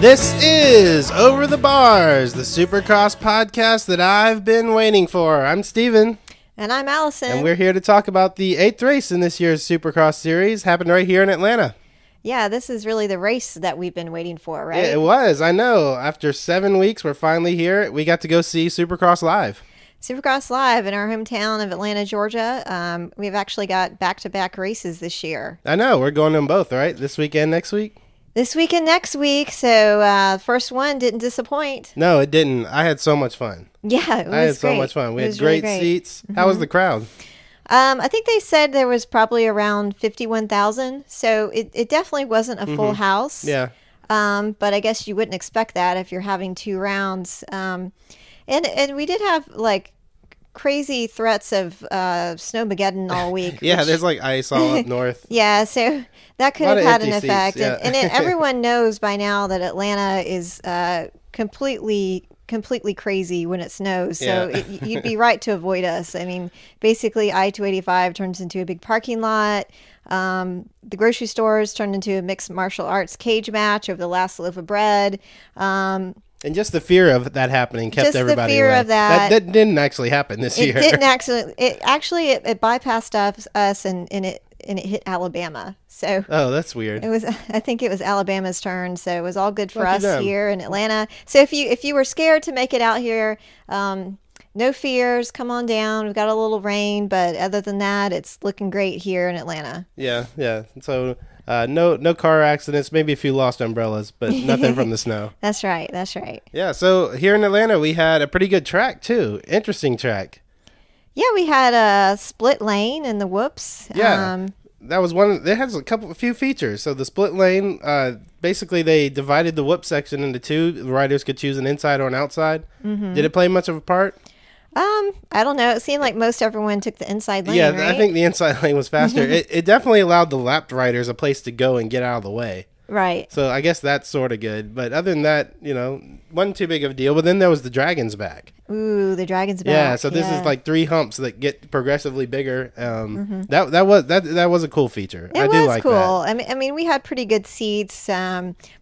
This is Over the Bars, the Supercross podcast that I've been waiting for. I'm Steven. And I'm Allison. And we're here to talk about the 8th race in this year's Supercross series. Happened right here in Atlanta. Yeah, this is really the race that we've been waiting for, right? Yeah, it was. I know. After 7 weeks, we're finally here. We got to go see Supercross live. Supercross live in our hometown of Atlanta, Georgia. We've actually got back-to-back races this year. I know. We're going to them both, right? This weekend, next week? This week and next week. So first one didn't disappoint. No, it didn't. I had so much fun. Yeah, it was great. I had so much fun. We had great seats. Mm-hmm. How was the crowd? I think they said there was probably around 51,000. So it definitely wasn't a full house. Yeah. But I guess you wouldn't expect that if you're having 2 rounds. And we did have like crazy threats of snowmageddon all week. Yeah, there's like ice all up north. Yeah, so that could have had an effect. Seats, yeah. And everyone knows by now that Atlanta is completely crazy when it snows. So you'd be right to avoid us. I mean, basically I-285 turns into a big parking lot. The grocery stores turned into a mixed martial arts cage match over the last loaf of bread. And just the fear of that happening kept everybody away. Just the fear of that. That didn't actually happen this year. It didn't actually. It bypassed us and it hit Alabama. So that's weird. I think it was Alabama's turn. So it was all good for us here in Atlanta. So if you were scared to make it out here, no fears. Come on down. We've got a little rain, but other than that, it's looking great here in Atlanta. Yeah. So. No car accidents, maybe a few lost umbrellas, but nothing from the snow. That's right. Yeah, so here in Atlanta, we had a pretty good track, too. Interesting track. Yeah, we had a split lane in the whoops. Yeah, that was one. It has a few features. So the split lane, basically they divided the whoop section into 2. The riders could choose an inside or an outside. Mm-hmm. Did it play much of a part? I don't know. It seemed like most everyone took the inside lane, yeah, right? I think the inside lane was faster. It definitely allowed the lapped riders a place to go and get out of the way. Right. So I guess that's sort of good. But other than that, wasn't too big of a deal. But then there was the Dragons back. Ooh, the Dragons back. Yeah, so this is like 3 humps that get progressively bigger. That was a cool feature. I do like that. It was cool. I mean, we had pretty good seats.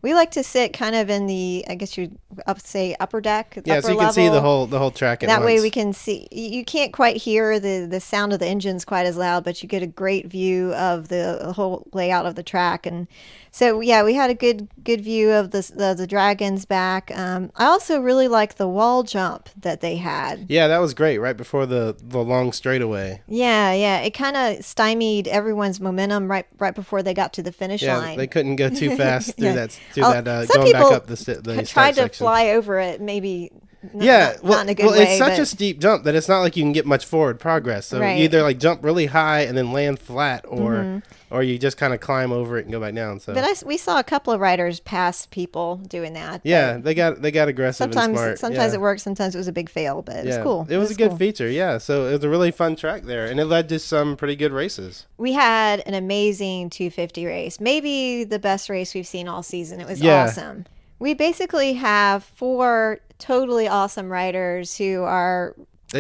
We like to sit kind of in the, I guess you'd say upper deck. Yeah, so you can see the whole track at once. That way we can see. You can't quite hear the sound of the engines quite as loud, but you get a great view of the whole layout of the track. And so yeah, we had a good view of the Dragons back. I also really like the wall jump that they had. Yeah, that was great right before the long straightaway. Yeah, it kind of stymied everyone's momentum right before they got to the finish line. Yeah, they couldn't go too fast through that some going back up the tried to section. Fly over it, maybe. Not in a good way. It's such a steep jump that it's not like you can get much forward progress. So you either like jump really high and then land flat, or you just kind of climb over it and go back down. So, but we saw a couple of riders pass people doing that. Yeah, they got aggressive and smart. Sometimes it worked, sometimes it was a big fail, but it was cool. It was a good feature. Yeah, so it was a really fun track there, and it led to some pretty good races. We had an amazing 250 race, maybe the best race we've seen all season. It was awesome. We basically have 4 totally awesome riders who are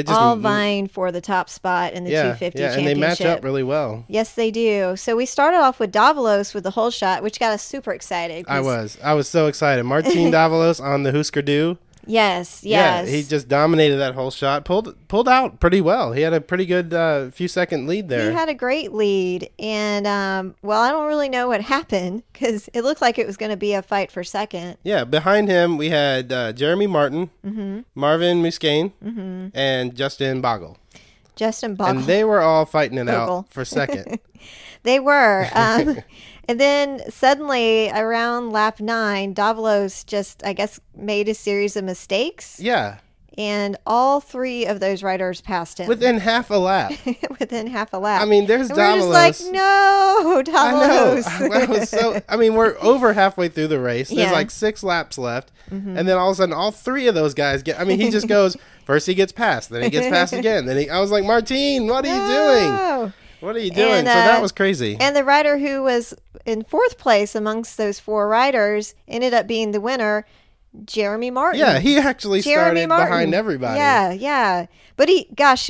all vying for the top spot in the 250 championship. And they match up really well. Yes, they do. So we started off with Davalos with the whole shot, which got us super excited. I was so excited. Martin Davalos on the Husker Du. Yes. Yeah, he just dominated that whole shot. Pulled out pretty well. He had a pretty good few second lead there. He had a great lead, and I don't really know what happened because it looked like it was going to be a fight for second. Yeah, behind him we had Jeremy Martin, Marvin Muscane, and Justin Bogle. And they were all fighting it out for second. They were. And then suddenly around lap 9, Davalos just, I guess, made a series of mistakes. Yeah. And all 3 of those riders passed him. Within half a lap. I mean, there's Davalos. We're just like, no, Davalos. I know. We're over halfway through the race. There's like 6 laps left. And then all of a sudden, all 3 of those guys he just goes, first he gets passed, then he gets passed again. I was like, Martine, what are you doing? What are you doing? So that was crazy. And the rider who was in 4th place amongst those 4 riders ended up being the winner, Jeremy Martin. Yeah, he actually started behind everybody. Yeah. But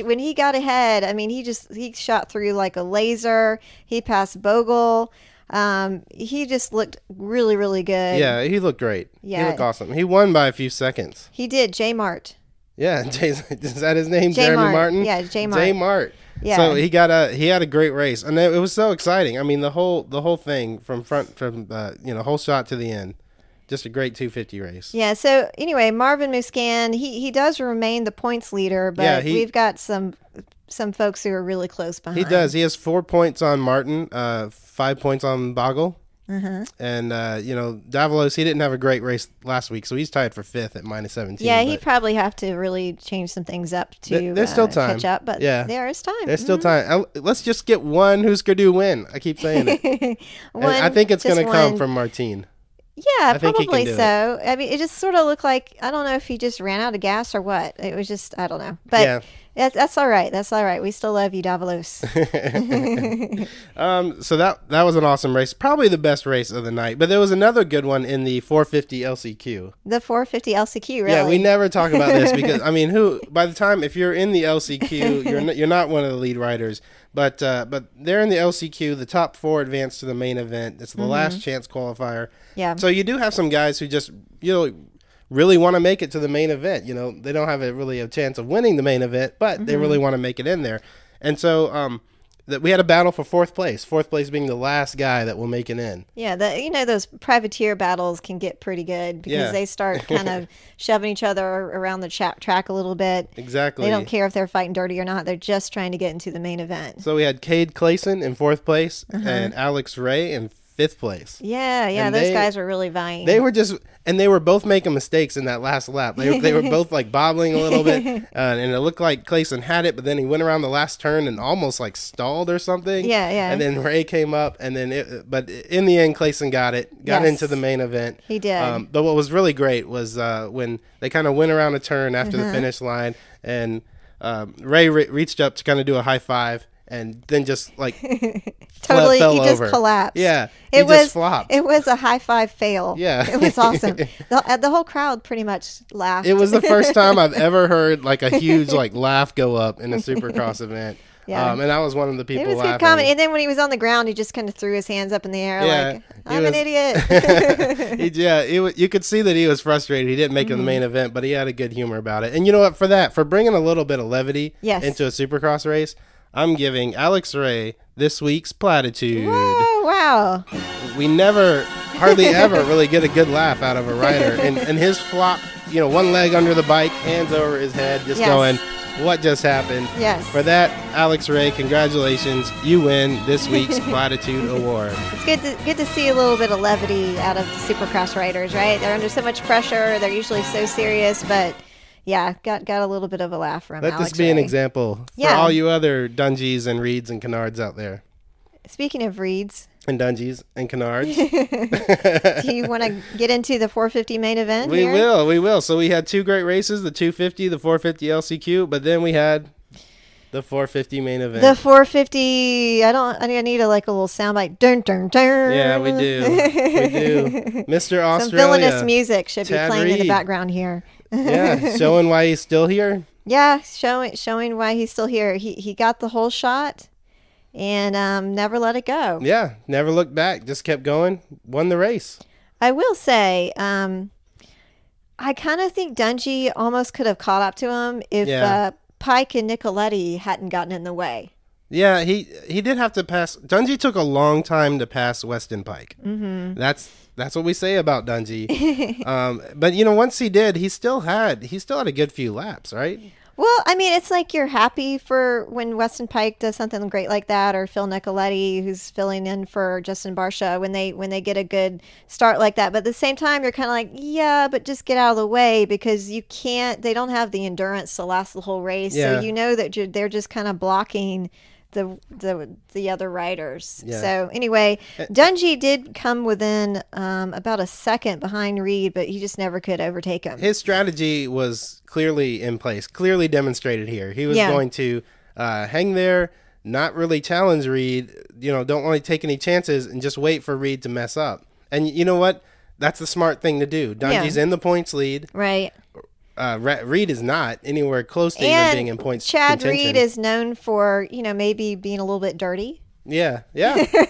when he got ahead, I mean, he shot through like a laser. He passed Bogle. He just looked really, really good. Yeah, he looked great. Yeah. He looked awesome. He won by a few seconds. He did. J Mart. Yeah, is that his name? J Jeremy Mart. Martin? Yeah, J Mart. J Mart. Yeah. So he had a great race, and it was so exciting. I mean, the whole thing from whole shot to the end, just a great 250 race. Yeah. So anyway, Marvin Muscan, he does remain the points leader, but we've got some folks who are really close behind. He does. He has 4 points on Martin, 5 points on Bogle. And, Davalos, he didn't have a great race last week, so he's tied for 5th at -17. Yeah, he'd probably have to really change some things up to there's still time. catch up, but there is time. There's still time. Let's just get one Husker-Du win. I keep saying it. I think it's going to come from Martin. Yeah, probably so. I mean, it just sort of looked like, I don't know if he just ran out of gas or what. It was just, I don't know. But that's all right. That's all right. We still love you, Davalos. So that was an awesome race. Probably the best race of the night. But there was another good one in the 450 LCQ. The 450 LCQ, really? Yeah, we never talk about this because, I mean, by the time, if you're in the LCQ, you're not one of the lead riders. But they're in the LCQ. The top 4 advance to the main event. It's the last chance qualifier. Yeah. So you do have some guys who just, really want to make it to the main event. They don't have really a chance of winning the main event, but they really want to make it in there. And so that we had a battle for 4th place. 4th place being the last guy that will make it in. Yeah, those privateer battles can get pretty good because they start kind of shoving each other around the track a little bit. Exactly. They don't care if they're fighting dirty or not. They're just trying to get into the main event. So we had Cade Clayson in 4th place and Alex Ray in 5th place. Yeah, those guys were really vying. They were both making mistakes in that last lap. They were both like bobbling a little bit, and it looked like Clayson had it, but then he went around the last turn and almost like stalled or something. Yeah. And then Ray came up, and then but in the end, Clayson got into the main event. He did. But what was really great was when they kind of went around a turn after the finish line, and Ray reached up to kind of do a high five. And then just like totally, fell he over. Just collapsed. Yeah, he just flopped. It was a high five fail. Yeah, it was awesome. The whole crowd pretty much laughed. It was the first time I've ever heard like a huge like laugh go up in a Supercross event. Yeah. And I was one of the people laughing. It was good comedy. And then when he was on the ground, he just kind of threw his hands up in the air like, I'm an idiot. You could see that he was frustrated. He didn't make it the main event, but he had a good humor about it. And you know what? For bringing a little bit of levity into a Supercross race, I'm giving Alex Ray this week's platitude. Whoa, wow. We hardly ever really get a good laugh out of a rider. And his flop, one leg under the bike, hands over his head, just going, what just happened? Yes. For that, Alex Ray, congratulations. You win this week's platitude award. It's good to see a little bit of levity out of the Supercross riders, right? They're under so much pressure. They're usually so serious, but... Yeah, got a little bit of a laugh from Alex Ray. Let this be an example for all you other Dungies and Reeds and Canards out there. Speaking of Reeds. And Dungies and Canards. Do you want to get into the 450 main event We will. So we had 2 great races, the 250, the 450 LCQ, but then we had the 450 main event. The 450, I need a little soundbite. Dun, dun, dun. Yeah, we do. Mr. Australia. Some villainous music should Chad be playing Reed. in the background here. Yeah, showing why he's still here. Yeah, showing why he's still here. He got the whole shot and never let it go. Yeah, never looked back. Just kept going. Won the race. I will say, I kind of think Dungey almost could have caught up to him if Pike and Nicoletti hadn't gotten in the way. Yeah, he did have to pass. Dungey took a long time to pass Weston Pike. Mm-hmm. That's what we say about Dungey. But once he did, he still had a good few laps, right? Well, I mean, it's like you're happy for when Weston Pike does something great like that, or Phil Nicoletti, who's filling in for Justin Barsha when they get a good start like that. But at the same time, you're kind of like, yeah, but just get out of the way because they don't have the endurance to last the whole race. Yeah. So that they're just kind of blocking the other riders. Yeah. So anyway, Dungey did come within about a second behind Reed, but he just never could overtake him. His strategy was clearly in place, clearly demonstrated here. He was going to hang there, not really challenge Reed, don't want to take any chances and just wait for Reed to mess up. And you know what? That's the smart thing to do. Dungey's in the points lead. Right. Reed is not anywhere close to even being in points Chad contention. Reed is known for, maybe being a little bit dirty. Yeah.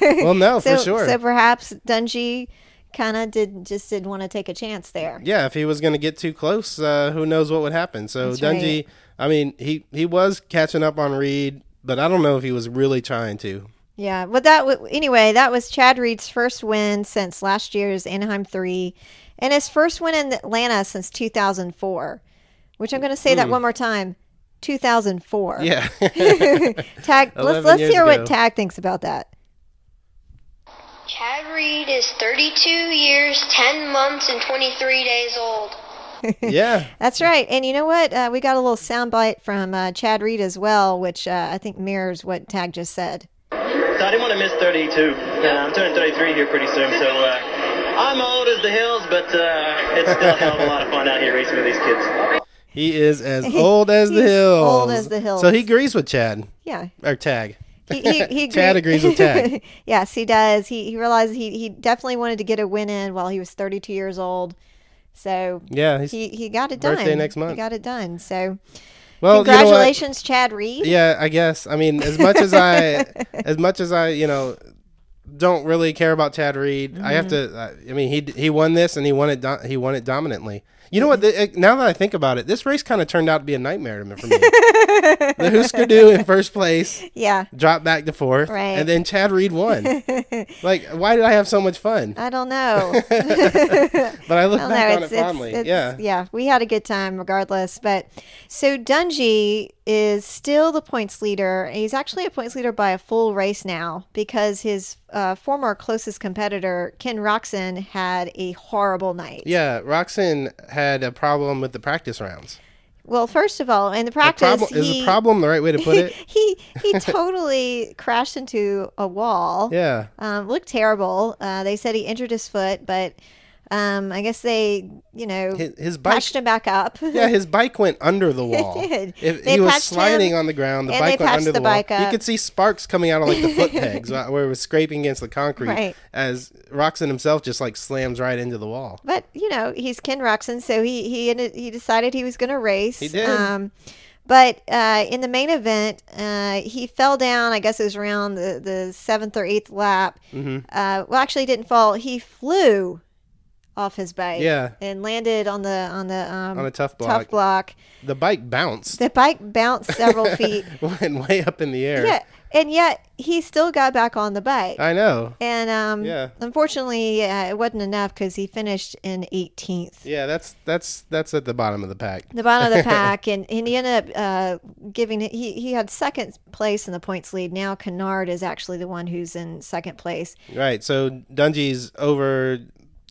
Well, no, for sure. So perhaps Dungey kind of didn't want to take a chance there. Yeah, if he was going to get too close, who knows what would happen. So That's Dungey, right. I mean, he was catching up on Reed, but I don't know if he was really trying to. Yeah, but anyway, that was Chad Reed's first win since last year's Anaheim 3, and his first win in Atlanta since 2004, which I'm going to say that one more time, 2004. Yeah. Tag, let's hear what Tag thinks about that. Chad Reed is 32 years, 10 months, and 23 days old. Yeah. That's right. And you know what? We got a little soundbite from Chad Reed as well, which I think mirrors what Tag just said. So I didn't want to miss 32. I'm turning 33 here pretty soon, so I'm old as the hills, but it's still a hell of a lot of fun out here racing with these kids. He is as old as the hills. Old as the hills. So he agrees with Chad. Yeah. Or Tag. He Chad agrees with Tag. Yes, he does. He realized he definitely wanted to get a win in while he was 32 years old. So yeah, he got it done. Birthday next month. He got it done. So well, congratulations, Chad Reed. Yeah, I guess. I mean, as much as I, don't really care about Chad Reed, I have to. I mean, he won this and he won it dominantly. You know what? Now that I think about it, this race kind of turned out to be a nightmare for me. The Husker Du in first place, dropped back to fourth, right, and then Chad Reed won. Like, why did I have so much fun? I don't know. But I look back on it fondly. Yeah, we had a good time regardless. But so Dungey is still the points leader. He's actually a points leader by a full race now because his former closest competitor, Ken Roxon, had a horrible night. Yeah, Roxon had a problem with the practice rounds. Well, first of all, in the practice, is a problem the right way to put it? he totally crashed into a wall. Yeah, looked terrible. They said he injured his foot, but I guess they, his bike patched him back up. Yeah, his bike went under the wall. It did. He was sliding on the ground. The bike went under the wall. You could see sparks coming out of like the foot pegs where it was scraping against the concrete as Roxon himself just like slams right into the wall. But he's Ken Roxon, so he decided he was going to race. He did. But in the main event, he fell down. I guess it was around the 7th or 8th lap. Mm-hmm. Well, actually, he didn't fall. He flew off his bike, and landed on a tough block. The bike bounced. Several feet, went way up in the air. Yeah, and yet he still got back on the bike. I know. And unfortunately, it wasn't enough because he finished in 18th. Yeah, that's at the bottom of the pack. The bottom of the pack, and he ended up giving it. He had second place in the points lead. Now Kennard is actually the one who's in second place. Right. So Dungey's over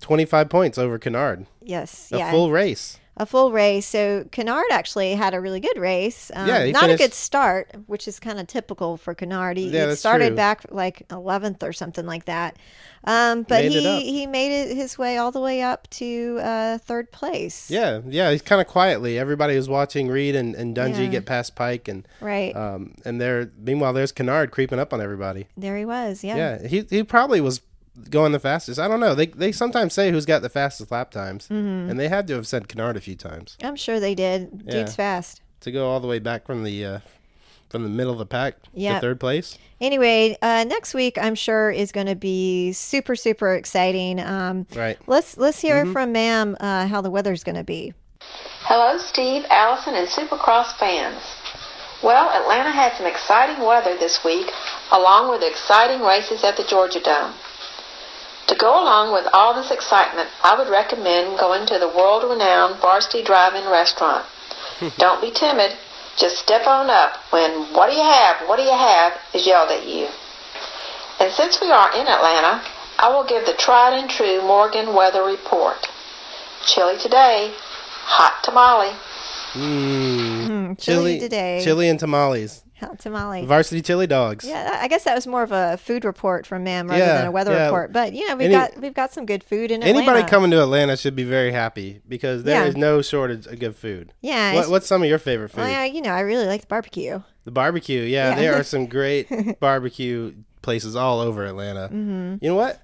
25 points over Kennard. Yes. A full race. A full race. So Kennard actually had a really good race. He not finished... a good start, which is kind of typical for Kennard. He started back like 11th or something like that. But he made it his way all the way up to third place. Yeah. He's kind of quietly. Everybody was watching Reed and Dungey get past Pike, and right. And meanwhile, there's Kennard creeping up on everybody. There he was. Yeah. Yeah. He probably was going the fastest. I don't know. They sometimes say who's got the fastest lap times, and they had to have said Kennard a few times. I'm sure they did. Yeah. Dude's fast. To go all the way back from the middle of the pack to third place. Anyway, next week I'm sure is going to be super, super exciting. Right. Let's hear from Ma'am how the weather's going to be. Hello, Steve, Allison, and Supercross fans. Well, Atlanta had some exciting weather this week, along with exciting races at the Georgia Dome. To go along with all this excitement, I would recommend going to the world-renowned Varsity Drive-In restaurant. Don't be timid. Just step on up when "What do you have?" is yelled at you. And since we are in Atlanta, I will give the tried and true Morgan weather report. Chilly today, hot tamale. Chilly today. Chili and tamales. Hot tamale. Varsity chili dogs. Yeah, I guess that was more of a food report from Ma'am rather than a weather report. But we've got some good food in Atlanta. Anybody coming to Atlanta should be very happy because there is no shortage of good food. Yeah. What's some of your favorite food? Well, I really like the barbecue. The barbecue, yeah. There are some great barbecue places all over Atlanta. Mm-hmm. You know what?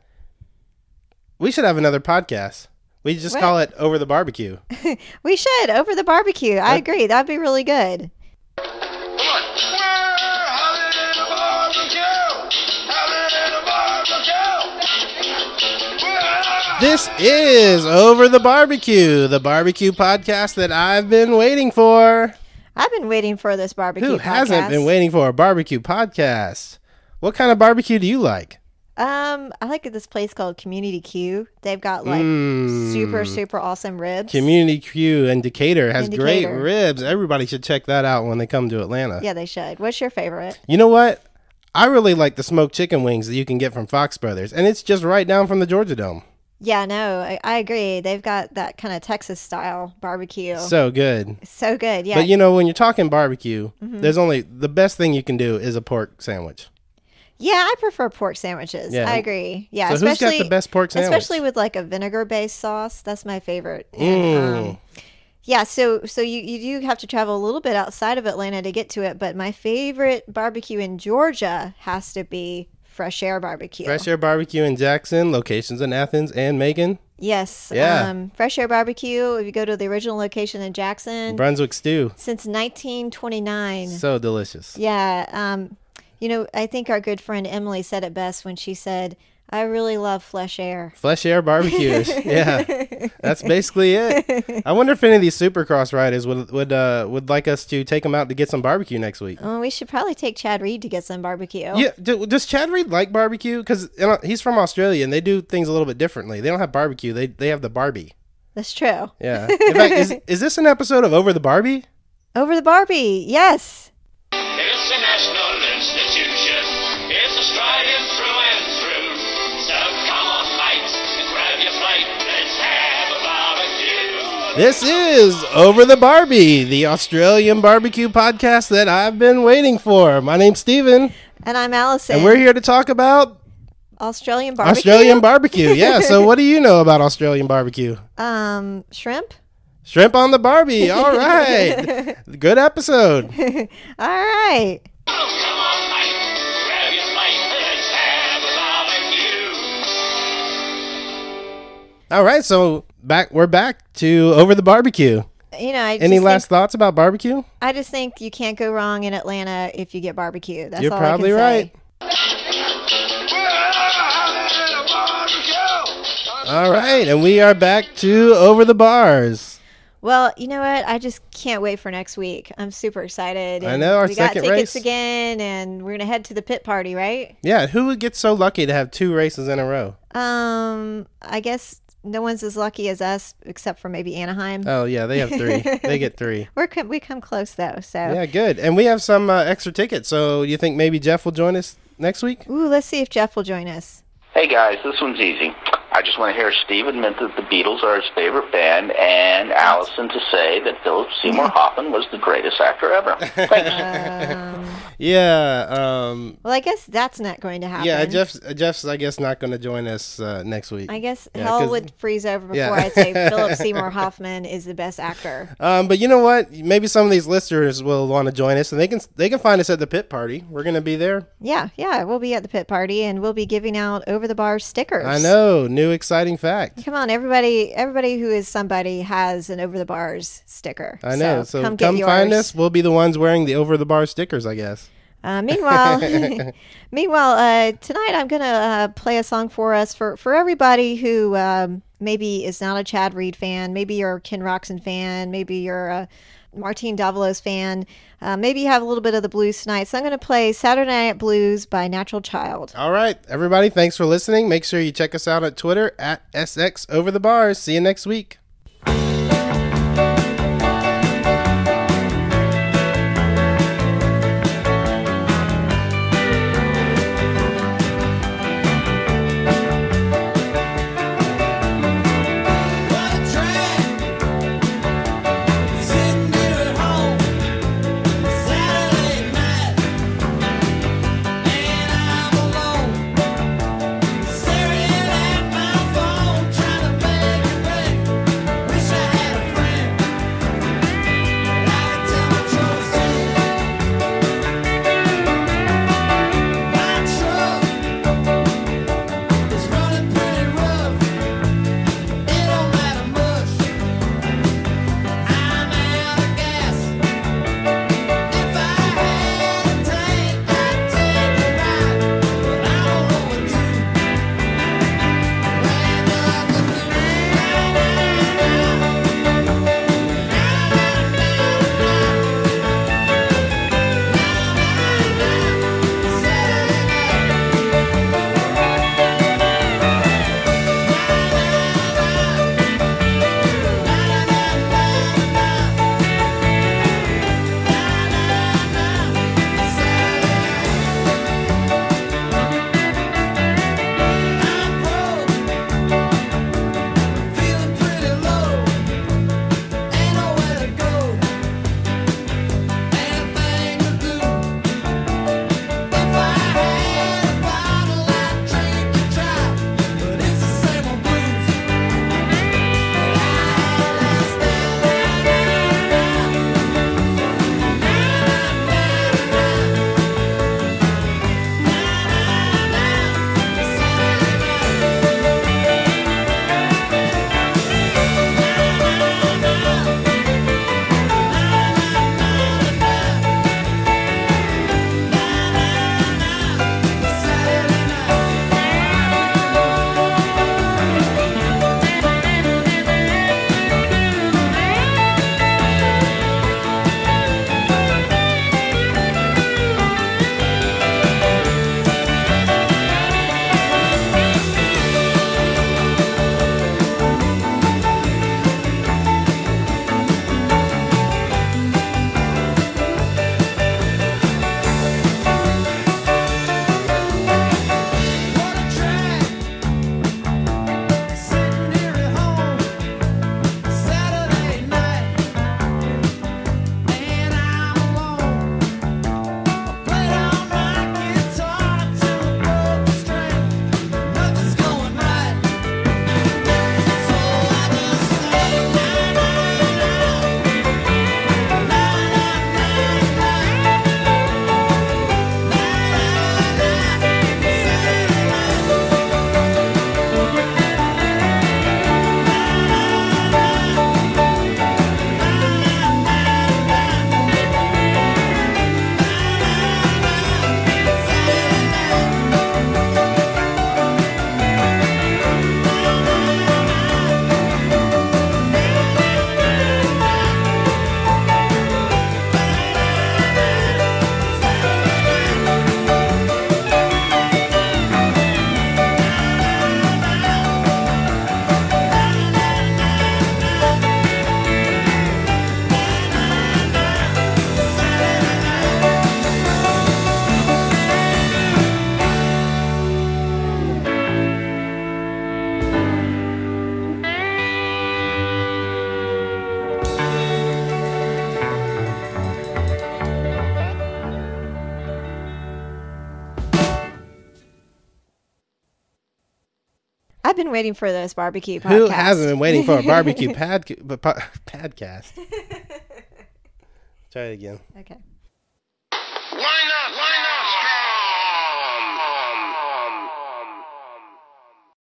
We should have another podcast. We just call it Over the Barbecue. We should. Over the Barbecue. I agree. That'd be really good. This is Over the Barbecue, the barbecue podcast that I've been waiting for. I've been waiting for this barbecue podcast. Who hasn't been waiting for a barbecue podcast? What kind of barbecue do you like? I like this place called Community Q. They've got like super awesome ribs. Community Q in Decatur has great ribs. Everybody should check that out when they come to Atlanta. Yeah, they should. What's your favorite? You know what? I really like the smoked chicken wings that you can get from Fox Brothers, and it's just right down from the Georgia Dome. Yeah, no, I agree. They've got that kind of Texas style barbecue. So good. So good, yeah. But you know, when you're talking barbecue, there's only the best thing you can do is a pork sandwich. Yeah, I prefer pork sandwiches. Yeah. I agree. Yeah, so who's got the best pork sandwich? Especially with like a vinegar-based sauce. That's my favorite. And, yeah, so you do have to travel a little bit outside of Atlanta to get to it, but my favorite barbecue in Georgia has to be Fresh Air Barbecue. Fresh Air Barbecue in Jackson, locations in Athens and Macon. Yes. Yeah. Fresh Air Barbecue, if you go to the original location in Jackson. Brunswick stew. Since 1929. So delicious. Yeah. You know, I think our good friend Emily said it best when she said, I really love Fresh Air. Fresh Air barbecues. Yeah. That's basically it. I wonder if any of these Supercross riders would like us to take them out to get some barbecue next week. Oh, we should probably take Chad Reed to get some barbecue. Yeah. Does Chad Reed like barbecue? Because he's from Australia and they do things a little bit differently. They don't have barbecue. They have the Barbie. That's true. Yeah. In fact, is this an episode of Over the Barbie? Over the Barbie. Yes. It's a national institution. It's Australian through and through. So come on, mate, and grab your plate. Let's have a barbecue. This is Over the Barbie, the Australian barbecue podcast that I've been waiting for. My name's Steven. And I'm Allison. And we're here to talk about Australian barbecue. Australian barbecue, yeah. So what do you know about Australian barbecue? Shrimp. Shrimp on the Barbie. All right. Good episode. All right. Oh, come on, mate, grab your plate. Let's have a barbecue. All right, so we're back to Over the Barbecue. You know, any last thoughts about barbecue? I just think you can't go wrong in Atlanta if you get barbecue. That's You're all probably I can right. All right, and we are back to Over the Bars. Well, you know what? I just can't wait for next week. I'm super excited. I know, our second race. We got tickets again, and we're going to head to the pit party, right? Yeah, who would get so lucky to have 2 races in a row? I guess no one's as lucky as us, except for maybe Anaheim. Oh, yeah, they have 3. They get 3. We come close, though. So yeah, good. And we have some extra tickets, so you think maybe Jeff will join us next week? Ooh, let's see if Jeff will join us. Hey guys, this one's easy. I just want to hear Steve admit that the Beatles are his favorite band, and Allison to say that Philip Seymour Hoffman was the greatest actor ever. Thanks. Yeah. Well, I guess that's not going to happen. Yeah, Jeff's I guess not going to join us next week. I guess hell would freeze over before I'd say Philip Seymour Hoffman is the best actor. But you know what? Maybe some of these listeners will want to join us, and they can find us at the pit party. We're going to be there. Yeah, we'll be at the pit party, and we'll be giving out Over the Bar stickers. I know, new exciting fact. Come on, everybody who is somebody has an Over the Bars sticker. I know, so come yours. find us. We'll be the ones wearing the Over the Bar stickers, I guess. Meanwhile, tonight I'm gonna play a song for us for everybody who maybe is not a Chad Reed fan. Maybe you're a Ken Roxon fan. Maybe you're a Martine Davalos fan. Maybe you have a little bit of the blues tonight. So I'm going to play Saturday Night Blues by Natural Child. All right, everybody, thanks for listening. Make sure you check us out at Twitter at SX Over the Bars. See you next week. Staring at my phone, trying to make it rain. I've been waiting for this barbecue podcast. Who hasn't been waiting for a barbecue podcast? Try it again. Okay.